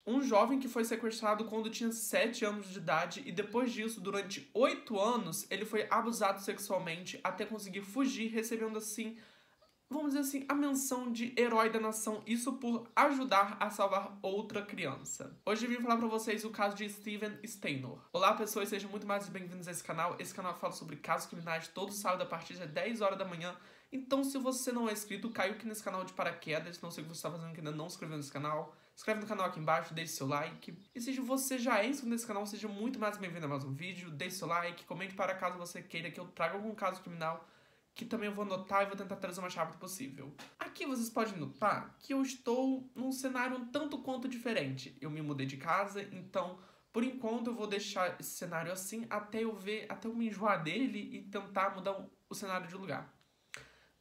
Um jovem que foi sequestrado quando tinha 7 anos de idade e depois disso, durante 8 anos, ele foi abusado sexualmente até conseguir fugir, recebendo assim, vamos dizer assim, a menção de herói da nação, isso por ajudar a salvar outra criança. Hoje eu vim falar pra vocês o caso de Steven Steinor. Olá pessoas, sejam muito mais bem-vindos a esse canal. Esse canal fala sobre casos criminais todo sábado a partir das 10 horas da manhã. Então se você não é inscrito, caiu aqui nesse canal de paraquedas, não sei o que você está fazendo que ainda não se inscreveu nesse canal. Inscreve no canal aqui embaixo, deixe seu like. E se você já é inscrito nesse canal, seja muito mais bem-vindo a mais um vídeo. Deixe seu like, comente para caso você queira que eu traga algum caso criminal, que também eu vou anotar e vou tentar trazer o mais rápido possível. Aqui vocês podem notar que eu estou num cenário um tanto quanto diferente. Eu me mudei de casa, então por enquanto eu vou deixar esse cenário assim até eu me enjoar dele e tentar mudar o cenário de lugar.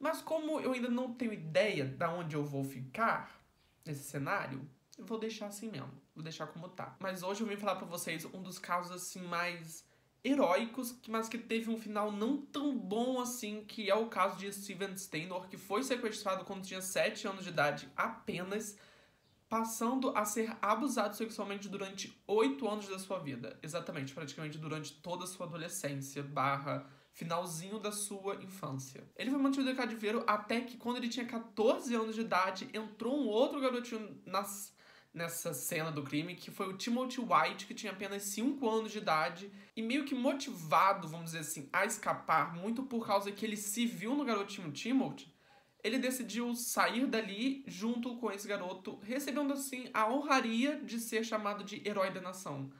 Mas como eu ainda não tenho ideia de onde eu vou ficar nesse cenário, eu vou deixar assim mesmo, vou deixar como tá. Mas hoje eu vim falar pra vocês um dos casos assim mais heróicos, mas que teve um final não tão bom assim, que é o caso de Steven Steinor, que foi sequestrado quando tinha 7 anos de idade apenas, passando a ser abusado sexualmente durante 8 anos da sua vida. Exatamente, praticamente durante toda a sua adolescência, finalzinho da sua infância. Ele foi mantido em cativeiro até que, quando ele tinha 14 anos de idade, entrou um outro garotinho nessa cena do crime, que foi o Timothy White, que tinha apenas 5 anos de idade, e meio que motivado, vamos dizer assim, a escapar, muito por causa que ele se viu no garotinho Timothy, ele decidiu sair dali junto com esse garoto, recebendo assim a honraria de ser chamado de herói da nação.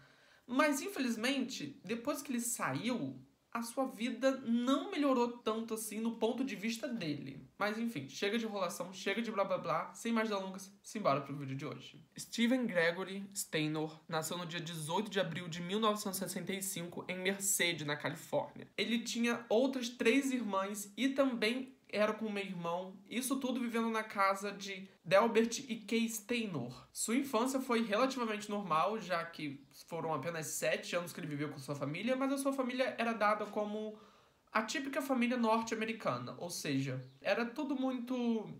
Mas infelizmente, depois que ele saiu, a sua vida não melhorou tanto assim no ponto de vista dele. Mas enfim, chega de enrolação, chega de blá blá blá, sem mais delongas, simbora pro vídeo de hoje. Steven Gregory Steinor nasceu no dia 18 de abril de 1965 em Merced, na Califórnia. Ele tinha outras 3 irmãs e também era com um meio-irmão, isso tudo vivendo na casa de Delbert e Kay Steinor. Sua infância foi relativamente normal, já que foram apenas 7 anos que ele viveu com sua família, mas a sua família era dada como a típica família norte-americana, ou seja, era tudo muito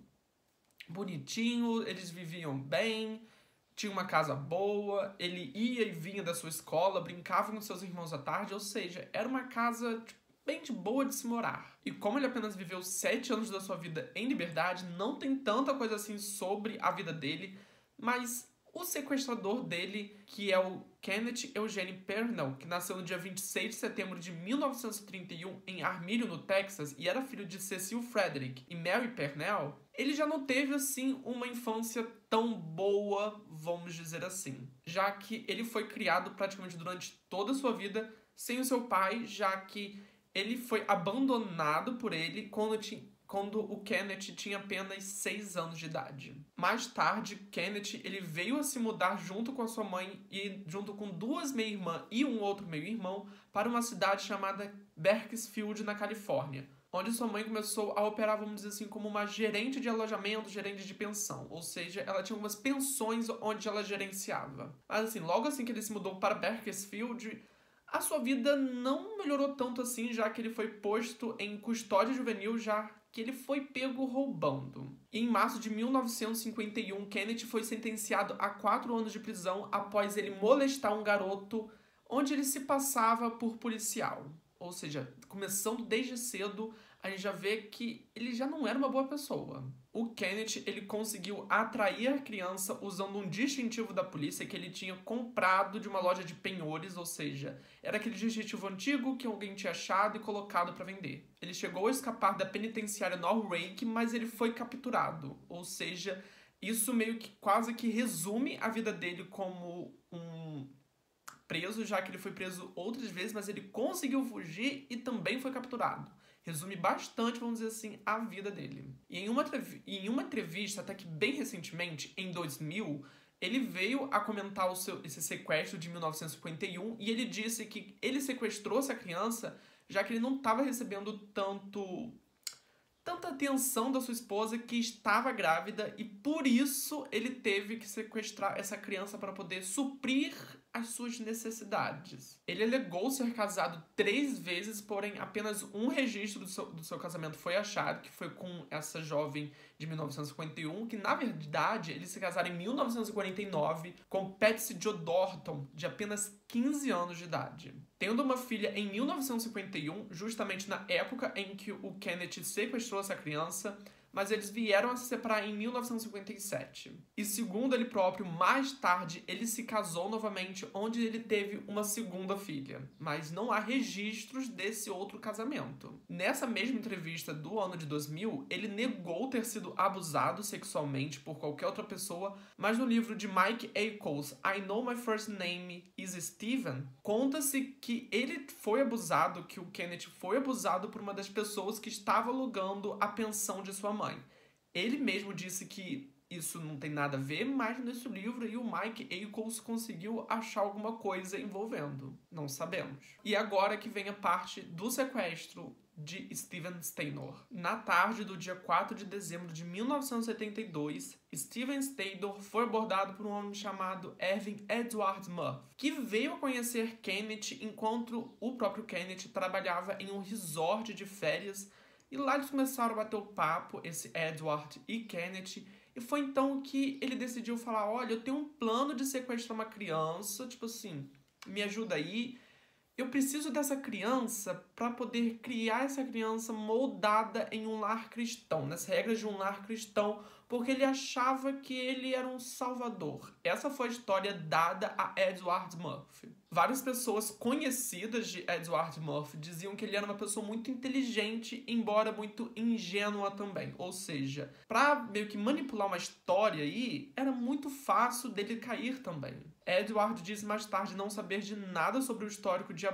bonitinho, eles viviam bem, tinha uma casa boa, ele ia e vinha da sua escola, brincava com seus irmãos à tarde, ou seja, era uma casa bem de boa de se morar. E como ele apenas viveu 7 anos da sua vida em liberdade, não tem tanta coisa assim sobre a vida dele, mas o sequestrador dele, que é o Kenneth Eugene Pernell, que nasceu no dia 26 de setembro de 1931 em Armilho, no Texas, e era filho de Cecil Frederick e Mary Pernell, ele já não teve, assim, uma infância tão boa, vamos dizer assim, já que ele foi criado praticamente durante toda a sua vida sem o seu pai, já que ele foi abandonado por ele quando o Kenneth tinha apenas 6 anos de idade. Mais tarde, Kenneth ele veio a se mudar junto com a sua mãe e junto com 2 meia-irmãs e um outro meio-irmão para uma cidade chamada Bakersfield, na Califórnia, onde sua mãe começou a operar, vamos dizer assim, como uma gerente de alojamento, gerente de pensão. Ou seja, ela tinha algumas pensões onde ela gerenciava. Mas assim, logo assim que ele se mudou para Bakersfield, a sua vida não melhorou tanto assim, já que ele foi posto em custódia juvenil, já que ele foi pego roubando. E em março de 1951, Kenneth foi sentenciado a 4 anos de prisão após ele molestar um garoto onde ele se passava por policial. Ou seja, começando desde cedo, a gente já vê que ele já não era uma boa pessoa. O Kenneth, ele conseguiu atrair a criança usando um distintivo da polícia que ele tinha comprado de uma loja de penhores, ou seja, era aquele distintivo antigo que alguém tinha achado e colocado para vender. Ele chegou a escapar da penitenciária Norwalk, mas ele foi capturado, ou seja, isso meio que quase que resume a vida dele como um preso, já que ele foi preso outras vezes, mas ele conseguiu fugir e também foi capturado. Resume bastante, vamos dizer assim, a vida dele. E em uma entrevista, até que bem recentemente, em 2000, ele veio a comentar esse sequestro de 1951 e ele disse que ele sequestrou essa criança já que ele não estava recebendo tanta atenção da sua esposa que estava grávida e por isso ele teve que sequestrar essa criança para poder suprir as suas necessidades. Ele alegou ser casado 3 vezes, porém apenas um registro do seu casamento foi achado, que foi com essa jovem de 1951, que na verdade eles se casaram em 1949 com Patsy Jo Dorton, de apenas 15 anos de idade. Tendo uma filha em 1951, justamente na época em que o Kenneth sequestrou essa criança, mas eles vieram a se separar em 1957. E segundo ele próprio, mais tarde ele se casou novamente, onde ele teve uma segunda filha. Mas não há registros desse outro casamento. Nessa mesma entrevista do ano de 2000, ele negou ter sido abusado sexualmente por qualquer outra pessoa, mas no livro de Mike Ackles, I Know My First Name is Steven, conta-se que ele foi abusado, que o Kenneth foi abusado por uma das pessoas que estava alugando a pensão de sua mãe. Ele mesmo disse que isso não tem nada a ver, mas nesse livro aí o Mike Ackles conseguiu achar alguma coisa envolvendo. Não sabemos. E agora que vem a parte do sequestro de Steven Steinor. Na tarde do dia 4 de dezembro de 1972, Steven Steinor foi abordado por um homem chamado Ervin Edward Murphy, que veio a conhecer Kenneth enquanto o próprio Kenneth trabalhava em um resort de férias. E lá eles começaram a bater o papo, esse Edward e Kenneth, e foi então que ele decidiu falar, olha, eu tenho um plano de sequestrar uma criança, tipo assim, me ajuda aí. Eu preciso dessa criança para poder criar essa criança moldada em um lar cristão, nas regras de um lar cristão, porque ele achava que ele era um salvador. Essa foi a história dada a Edward Murphy. Várias pessoas conhecidas de Edward Murphy diziam que ele era uma pessoa muito inteligente, embora muito ingênua também. Ou seja, para meio que manipular uma história aí, era muito fácil dele cair também. Edward disse mais tarde não saber de nada sobre o histórico de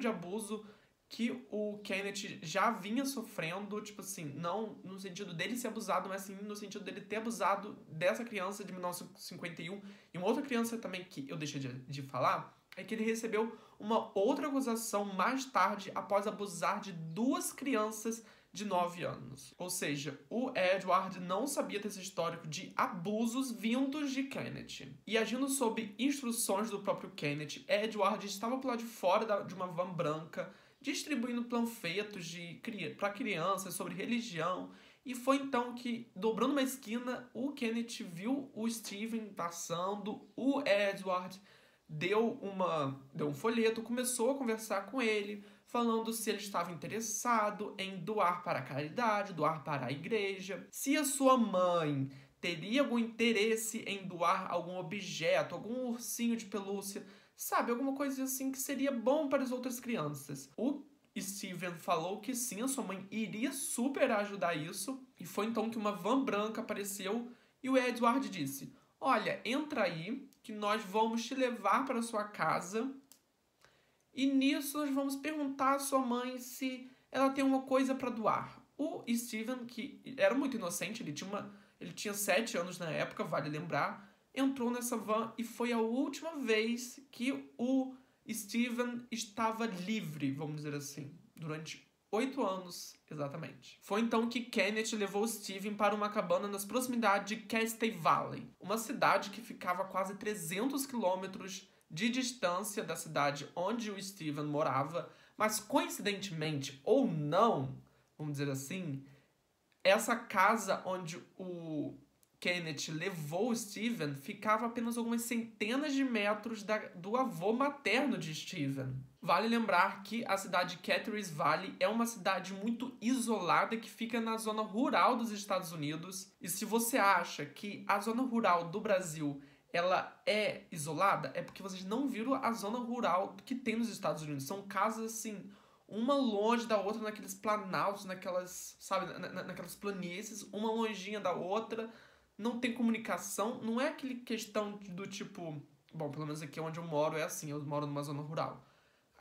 abuso que o Kenneth já vinha sofrendo, tipo assim, não no sentido dele ser abusado, mas sim no sentido dele ter abusado dessa criança de 1951. E uma outra criança também que eu deixei de falar é que ele recebeu uma outra acusação mais tarde após abusar de 2 crianças de 9 anos. Ou seja, o Edward não sabia desse histórico de abusos vindos de Kenneth. E agindo sob instruções do próprio Kenneth, Edward estava por lá de fora de uma van branca, distribuindo panfletos para crianças sobre religião. E foi então que, dobrando uma esquina, o Kenneth viu o Steven passando, o Edward deu um folheto, começou a conversar com ele, falando se ele estava interessado em doar para a caridade, doar para a igreja, se a sua mãe teria algum interesse em doar algum objeto, algum ursinho de pelúcia, sabe, alguma coisa assim que seria bom para as outras crianças. O Steven falou que sim, a sua mãe iria super ajudar isso, e foi então que uma van branca apareceu e o Edward disse, olha, entra aí que nós vamos te levar para a sua casa e nisso nós vamos perguntar à sua mãe se ela tem uma coisa para doar. O Steven, que era muito inocente, ele tinha 7 anos na época, vale lembrar, entrou nessa van e foi a última vez que o Steven estava livre, vamos dizer assim, durante 8 anos, exatamente. Foi então que Kenneth levou o Steven para uma cabana nas proximidades de Castell Valley, uma cidade que ficava a quase 300 quilômetros de distância da cidade onde o Steven morava, mas coincidentemente ou não, vamos dizer assim, essa casa onde o Kenneth levou o Steven ficava apenas algumas centenas de metros do avô materno de Steven. Vale lembrar que a cidade de Catharines Valley é uma cidade muito isolada que fica na zona rural dos Estados Unidos. E se você acha que a zona rural do Brasil ela é isolada, é porque vocês não viram a zona rural que tem nos Estados Unidos. São casas assim, uma longe da outra, naqueles planaltos, naquelas, sabe, naquelas planícies, uma longinha da outra. Não tem comunicação, não é aquele questão do tipo... Bom, pelo menos aqui onde eu moro é assim, eu moro numa zona rural.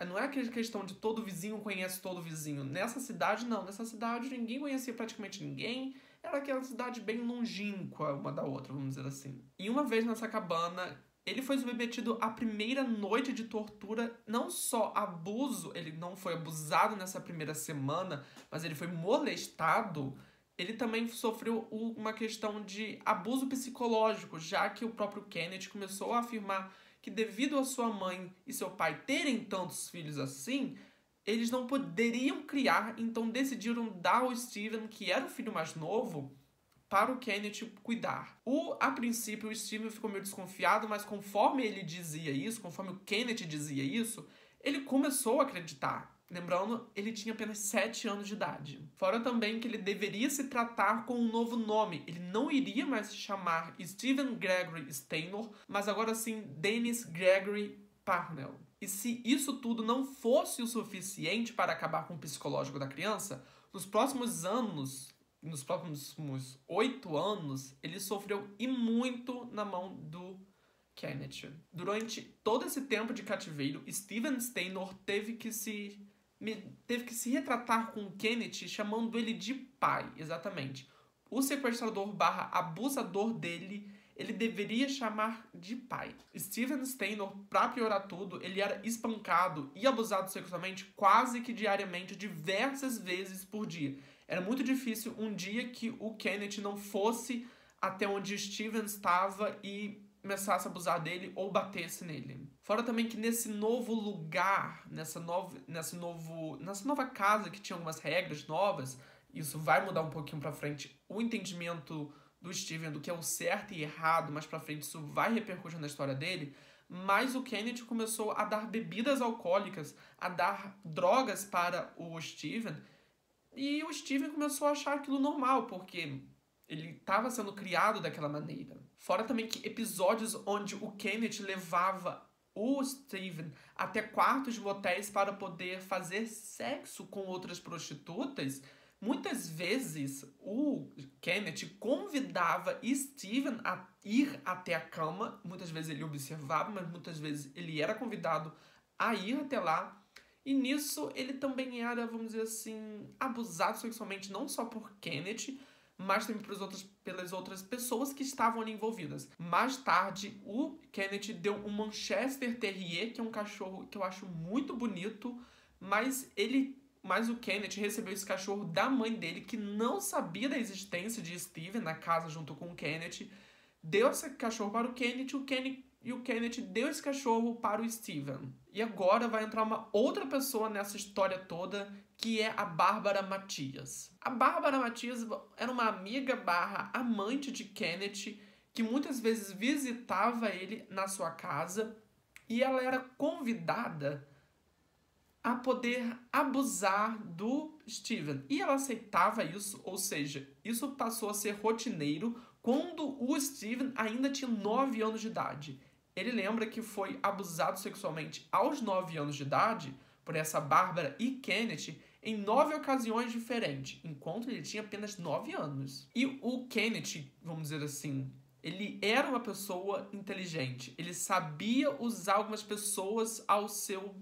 Não é aquela questão de todo vizinho conhece todo vizinho. Nessa cidade, não. Nessa cidade, ninguém conhecia praticamente ninguém. Era aquela cidade bem longínqua uma da outra, vamos dizer assim. E uma vez nessa cabana, ele foi submetido à primeira noite de tortura, não só abuso, ele não foi abusado nessa primeira semana, mas ele foi molestado. Ele também sofreu uma questão de abuso psicológico, já que o próprio Kennedy começou a afirmar que devido a sua mãe e seu pai terem tantos filhos assim, eles não poderiam criar, então decidiram dar ao Steven, que era o filho mais novo, para o Kennedy cuidar. A princípio, o Steven ficou meio desconfiado, mas conforme ele dizia isso, conforme o Kennedy dizia isso, ele começou a acreditar. Lembrando, ele tinha apenas 7 anos de idade. Fora também que ele deveria se tratar com um novo nome. Ele não iria mais se chamar Steven Gregory Steinor, mas agora sim Dennis Gregory Parnell. E se isso tudo não fosse o suficiente para acabar com o psicológico da criança, nos próximos 8 anos, ele sofreu e muito na mão do Kennedy. Durante todo esse tempo de cativeiro, Steven Steinor teve que se retratar com o Kennedy, chamando ele de pai, exatamente. O sequestrador / abusador dele, ele deveria chamar de pai. Steven Steinor, pra piorar tudo, ele era espancado e abusado sexualmente quase que diariamente, diversas vezes por dia. Era muito difícil um dia que o Kennedy não fosse até onde Steven estava e começasse a abusar dele ou batesse nele. Fora também que nesse novo lugar, nessa nova casa que tinha algumas regras novas, isso vai mudar um pouquinho pra frente, o entendimento do Steven do que é o certo e errado, mas pra frente isso vai repercutir na história dele, mas o Kennedy começou a dar bebidas alcoólicas, a dar drogas para o Steven, e o Steven começou a achar aquilo normal, porque ele estava sendo criado daquela maneira. Fora também que episódios onde o Kennedy levava o Steven até quartos de motéis para poder fazer sexo com outras prostitutas, muitas vezes o Kennedy convidava Steven a ir até a cama. Muitas vezes ele observava, mas muitas vezes ele era convidado a ir até lá. E nisso ele também era, vamos dizer assim, abusado sexualmente, não só por Kennedy, mas também pelas outras pessoas que estavam ali envolvidas. Mais tarde, o Kennedy deu um Manchester Terrier, que é um cachorro que eu acho muito bonito, mas o Kennedy recebeu esse cachorro da mãe dele, que não sabia da existência de Steven na casa junto com o Kennedy. Deu esse cachorro para o Kennedy, e o Kennedy deu esse cachorro para o Steven. E agora vai entrar uma outra pessoa nessa história toda, que é a Bárbara Matias. A Bárbara Matias era uma amiga / amante de Kennedy, que muitas vezes visitava ele na sua casa, e ela era convidada a poder abusar do Steven. E ela aceitava isso, ou seja, isso passou a ser rotineiro quando o Steven ainda tinha 9 anos de idade. Ele lembra que foi abusado sexualmente aos 9 anos de idade por essa Bárbara e Kennedy em 9 ocasiões diferentes, enquanto ele tinha apenas 9 anos. E o Kennedy, vamos dizer assim, ele era uma pessoa inteligente. Ele sabia usar algumas pessoas ao seu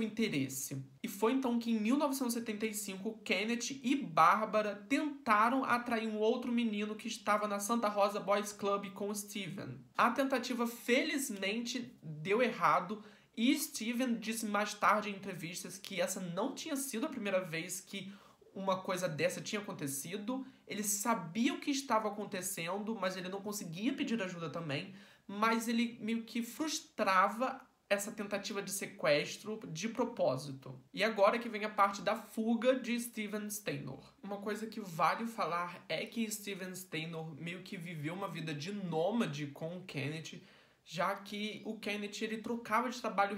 interesse. E foi então que em 1975, Kennedy e Bárbara tentaram atrair um outro menino que estava na Santa Rosa Boys Club com Steven. A tentativa felizmente deu errado, e Steven disse mais tarde em entrevistas que essa não tinha sido a primeira vez que uma coisa dessa tinha acontecido. Ele sabia o que estava acontecendo, mas ele não conseguia pedir ajuda também, mas ele meio que frustrava essa tentativa de sequestro de propósito. E agora que vem a parte da fuga de Steven Steinor. Uma coisa que vale falar é que Steven Steinor meio que viveu uma vida de nômade com o Kennedy, já que o Kennedy ele trocava de trabalho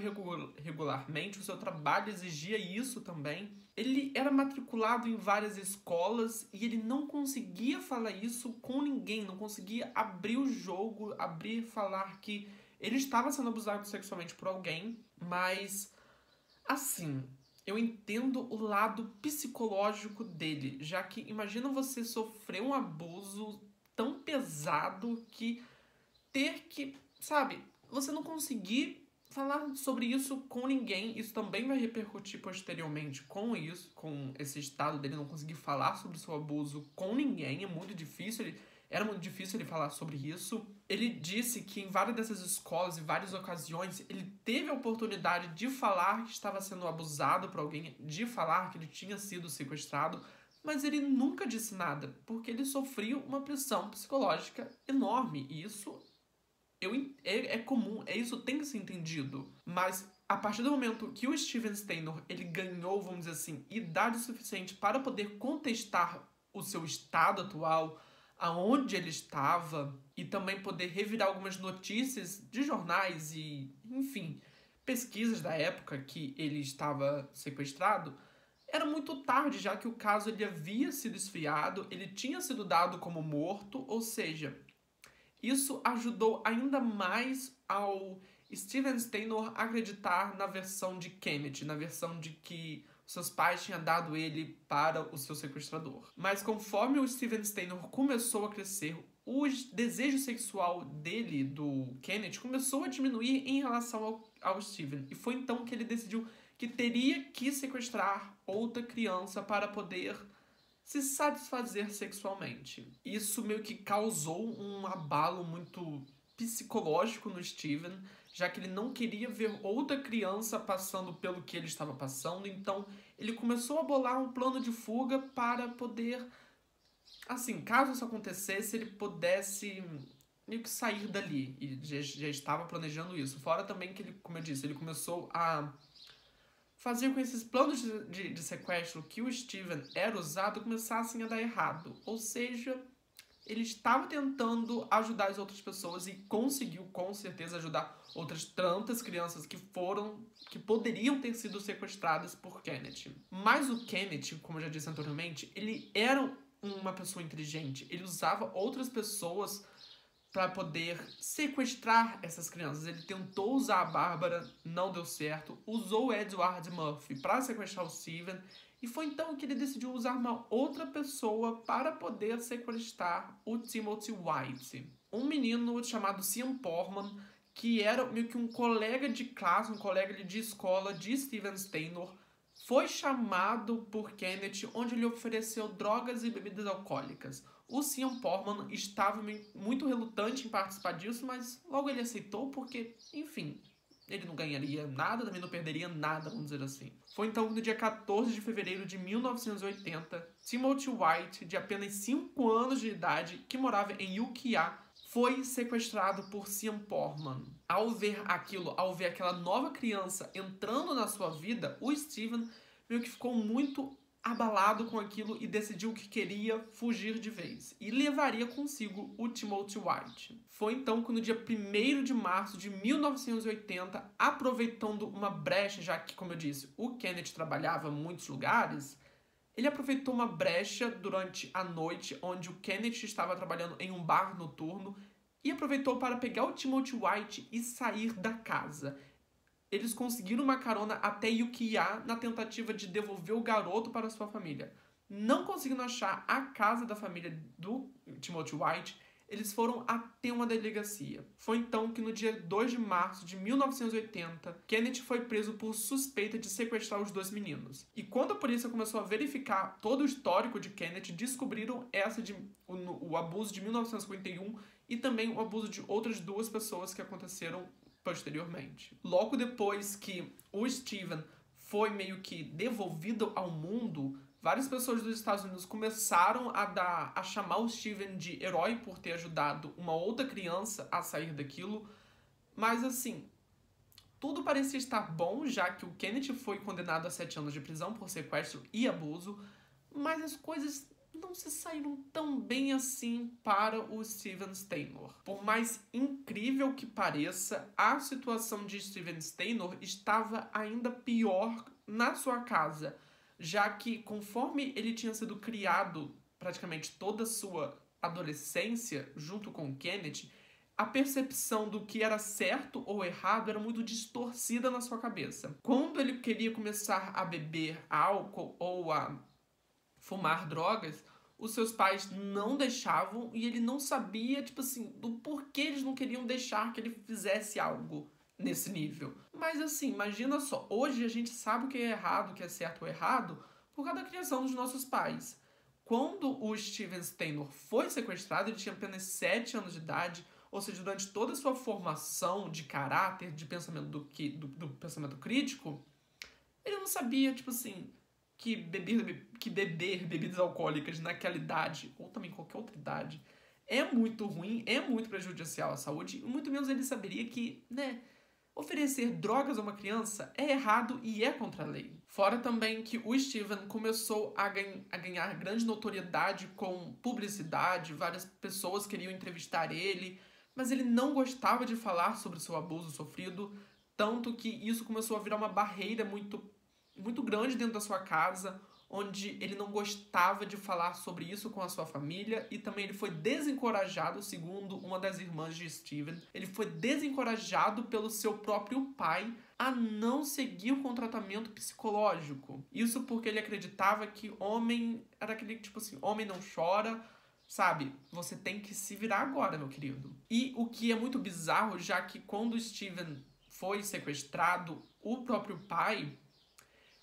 regularmente, o seu trabalho exigia isso também. Ele era matriculado em várias escolas e ele não conseguia falar isso com ninguém, não conseguia abrir o jogo, falar que ele estava sendo abusado sexualmente por alguém, mas, assim, eu entendo o lado psicológico dele, já que imagina você sofrer um abuso tão pesado que ter que, sabe, você não conseguir falar sobre isso com ninguém. Isso também vai repercutir posteriormente com esse estado dele não conseguir falar sobre o seu abuso com ninguém. É muito difícil, era muito difícil ele falar sobre isso. Ele disse que em várias dessas escolas, em várias ocasiões, ele teve a oportunidade de falar que estava sendo abusado por alguém, de falar que ele tinha sido sequestrado, mas ele nunca disse nada, porque ele sofria uma pressão psicológica enorme. E isso é comum, isso tem que ser entendido. Mas a partir do momento que o Steven Steinor ele ganhou, vamos dizer assim, idade suficiente para poder contestar o seu estado atual, aonde ele estava, e também poder revirar algumas notícias de jornais e, enfim, pesquisas da época que ele estava sequestrado, era muito tarde, já que o caso ele havia sido esfriado, ele tinha sido dado como morto, ou seja, isso ajudou ainda mais ao Steven Steinor acreditar na versão de Kennedy, na versão de que seus pais tinham dado ele para o seu sequestrador. Mas conforme o Steven Steinor começou a crescer, o desejo sexual dele, do Kennedy, começou a diminuir em relação ao Steven. E foi então que ele decidiu que teria que sequestrar outra criança para poder se satisfazer sexualmente. Isso meio que causou um abalo muito psicológico no Steven, já que ele não queria ver outra criança passando pelo que ele estava passando, então ele começou a bolar um plano de fuga para poder, assim, caso isso acontecesse, ele pudesse meio que sair dali, e já estava planejando isso. Fora também que ele, como eu disse, ele começou a fazer com que esses planos de sequestro que o Steven era usado começassem a dar errado. Ou seja, ele estava tentando ajudar as outras pessoas e conseguiu, com certeza, ajudar outras tantas crianças que poderiam ter sido sequestradas por Kennedy. Mas o Kennedy, como eu já disse anteriormente, ele era uma pessoa inteligente. Ele usava outras pessoas para poder sequestrar essas crianças. Ele tentou usar a Bárbara, não deu certo. Usou o Edward Murphy para sequestrar o Steven. E foi então que ele decidiu usar uma outra pessoa para poder sequestrar o Timothy White. Um menino chamado Sean Portman, que era meio que um colega de classe, um colega de escola de Steven Steinor, foi chamado por Kennedy, onde ele ofereceu drogas e bebidas alcoólicas. O Sean Portman estava muito relutante em participar disso, mas logo ele aceitou porque, enfim, ele não ganharia nada, também não perderia nada, vamos dizer assim. Foi então que no dia 14 de fevereiro de 1980, Timothy White, de apenas 5 anos de idade, que morava em Ukiah, foi sequestrado por Sean Portman. Ao ver aquilo, ao ver aquela nova criança entrando na sua vida, o Steven meio que ficou muito abalado com aquilo e decidiu que queria fugir de vez. E levaria consigo o Timothy White. Foi então que no dia 1º de março de 1980, aproveitando uma brecha, já que, como eu disse, o Kennedy trabalhava em muitos lugares, ele aproveitou uma brecha durante a noite, onde o Kennedy estava trabalhando em um bar noturno, e aproveitou para pegar o Timothy White e sair da casa. Eles conseguiram uma carona até Ukiah na tentativa de devolver o garoto para sua família. Não conseguindo achar a casa da família do Timothy White, eles foram até uma delegacia. Foi então que no dia 2 de março de 1980, Kennedy foi preso por suspeita de sequestrar os 2 meninos. E quando a polícia começou a verificar todo o histórico de Kennedy, descobriram o abuso de 1951 e também o abuso de outras 2 pessoas que aconteceram posteriormente. Logo depois que o Steven foi meio que devolvido ao mundo, várias pessoas dos Estados Unidos começaram a chamar o Steven de herói por ter ajudado uma outra criança a sair daquilo. Mas assim, tudo parecia estar bom, já que o Kennedy foi condenado a 7 anos de prisão por sequestro e abuso, mas as coisas não se saíram tão bem assim para o Steven Steinor. Por mais incrível que pareça, a situação de Steven Steinor estava ainda pior na sua casa, já que conforme ele tinha sido criado praticamente toda a sua adolescência junto com Kennedy, a percepção do que era certo ou errado era muito distorcida na sua cabeça. Quando ele queria começar a beber álcool ou a fumar drogas, os seus pais não deixavam e ele não sabia, tipo assim, do porquê eles não queriam deixar que ele fizesse algo nesse nível. Mas assim, imagina só, hoje a gente sabe o que é errado, o que é certo ou errado, por causa da criação dos nossos pais. quando o Steven Steinor foi sequestrado, ele tinha apenas 7 anos de idade, ou seja, durante toda a sua formação de caráter, de pensamento do pensamento crítico, ele não sabia, tipo assim, que beber bebidas alcoólicas naquela idade, ou também qualquer outra idade, é muito ruim, é muito prejudicial à saúde, e muito menos ele saberia que, né, oferecer drogas a uma criança é errado e é contra a lei. Fora também que o Steven começou a ganhar grande notoriedade com publicidade, várias pessoas queriam entrevistar ele, mas ele não gostava de falar sobre o seu abuso sofrido, tanto que isso começou a virar uma barreira muito grande dentro da sua casa, onde ele não gostava de falar sobre isso com a sua família, e também ele foi desencorajado, segundo uma das irmãs de Steven, ele foi desencorajado pelo seu próprio pai a não seguir com o tratamento psicológico. Isso porque ele acreditava que homem era aquele tipo assim, homem não chora, sabe? Você tem que se virar agora, meu querido. E o que é muito bizarro, já que quando Steven foi sequestrado, o próprio pai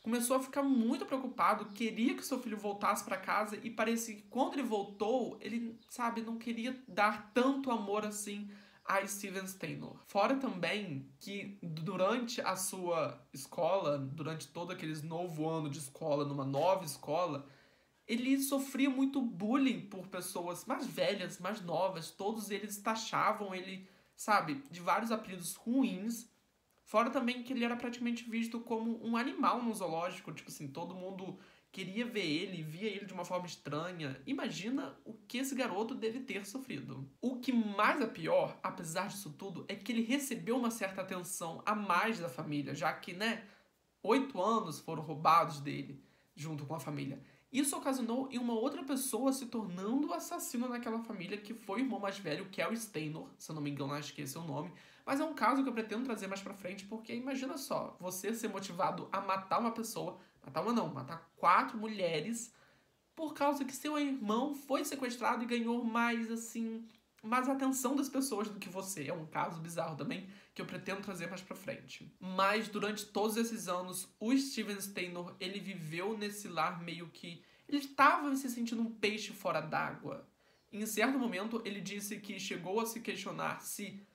começou a ficar muito preocupado, queria que seu filho voltasse para casa e parecia que quando ele voltou, ele, sabe, não queria dar tanto amor assim a Steven Steinor. Fora também que durante a sua escola, durante todo aquele novo ano de escola, numa nova escola, ele sofria muito bullying por pessoas mais velhas, mais novas, todos eles taxavam ele, sabe, de vários apelidos ruins. Fora também que ele era praticamente visto como um animal no zoológico. Tipo assim, todo mundo queria ver ele, via ele de uma forma estranha. Imagina o que esse garoto deve ter sofrido. O que mais é pior, apesar disso tudo, é que ele recebeu uma certa atenção a mais da família, já que, né, 8 anos foram roubados dele, junto com a família. Isso ocasionou em uma outra pessoa se tornando o assassino naquela família, que foi o irmão mais velho, Cary Steinor, se eu não me engano, acho que esse é o nome. Mas é um caso que eu pretendo trazer mais pra frente, porque imagina só, você ser motivado a matar uma pessoa, matar 4 mulheres, por causa que seu irmão foi sequestrado e ganhou mais, assim, mais atenção das pessoas do que você. É um caso bizarro também, que eu pretendo trazer mais pra frente. Mas durante todos esses anos, o Steven Steinor, ele viveu nesse lar meio que... ele estava se sentindo um peixe fora d'água. Em certo momento, ele disse que chegou a se questionar se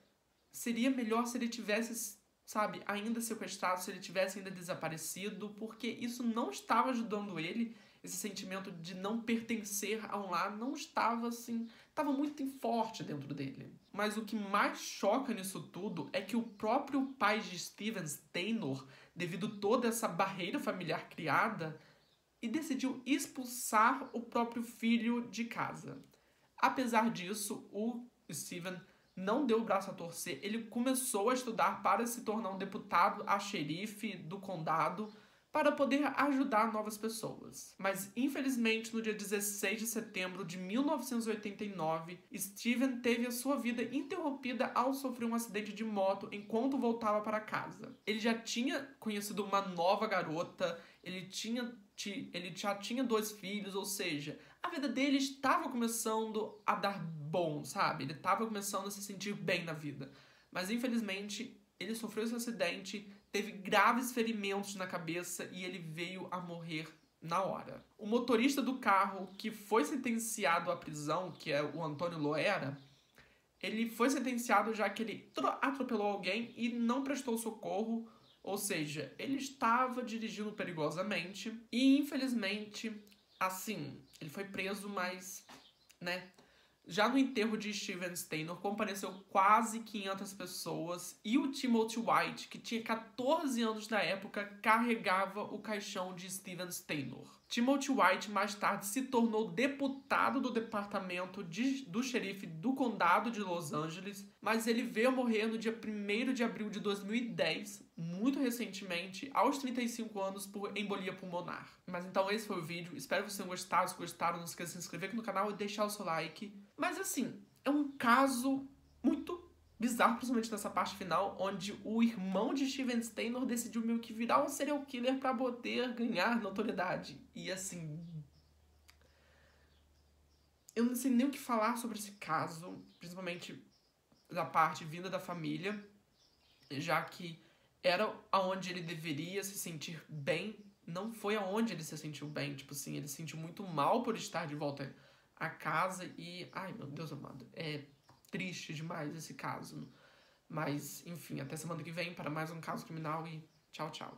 seria melhor se ele tivesse, sabe, ainda sequestrado, se ele tivesse ainda desaparecido, porque isso não estava ajudando ele. Esse sentimento de não pertencer a um lar não estava, assim, estava muito forte dentro dele. Mas o que mais choca nisso tudo é que o próprio pai de Steven Steinor, devido a toda essa barreira familiar criada, e decidiu expulsar o próprio filho de casa. Apesar disso, o Steven não deu o braço a torcer, ele começou a estudar para se tornar um deputado a xerife do condado, para poder ajudar novas pessoas. Mas, infelizmente, no dia 16 de setembro de 1989, Steven teve a sua vida interrompida ao sofrer um acidente de moto enquanto voltava para casa. Ele já tinha conhecido uma nova garota, ele já tinha 2 filhos, ou seja, a vida dele estava começando a dar bom, sabe? Ele estava começando a se sentir bem na vida. Mas, infelizmente, ele sofreu esse acidente, teve graves ferimentos na cabeça e ele veio a morrer na hora. O motorista do carro que foi sentenciado à prisão, que é o Antônio Loera, ele foi sentenciado já que ele atropelou alguém e não prestou socorro, ou seja, ele estava dirigindo perigosamente e, infelizmente, assim, ele foi preso, mas, né... Já no enterro de Steven Steinor, compareceu quase 500 pessoas e o Timothy White, que tinha 14 anos na época, carregava o caixão de Steven Steinor. Timothy White mais tarde se tornou deputado do departamento do xerife do condado de Los Angeles, mas ele veio a morrer no dia 1º de abril de 2010, muito recentemente, aos 35 anos, por embolia pulmonar. Mas então esse foi o vídeo, espero que vocês tenham gostado. Se gostaram, não esqueça de se inscrever aqui no canal e deixar o seu like. Mas assim, é um caso muito bizarro, principalmente nessa parte final, onde o irmão de Steven Steinor decidiu meio que virar um serial killer pra poder ganhar notoriedade. E assim... eu não sei nem o que falar sobre esse caso, principalmente da parte vinda da família, já que era onde ele deveria se sentir bem, não foi aonde ele se sentiu bem. Tipo assim, ele se sentiu muito mal por estar de volta a casa e... Ai, meu Deus amado, é triste demais esse caso. Mas, enfim, até semana que vem para mais um caso criminal e tchau, tchau.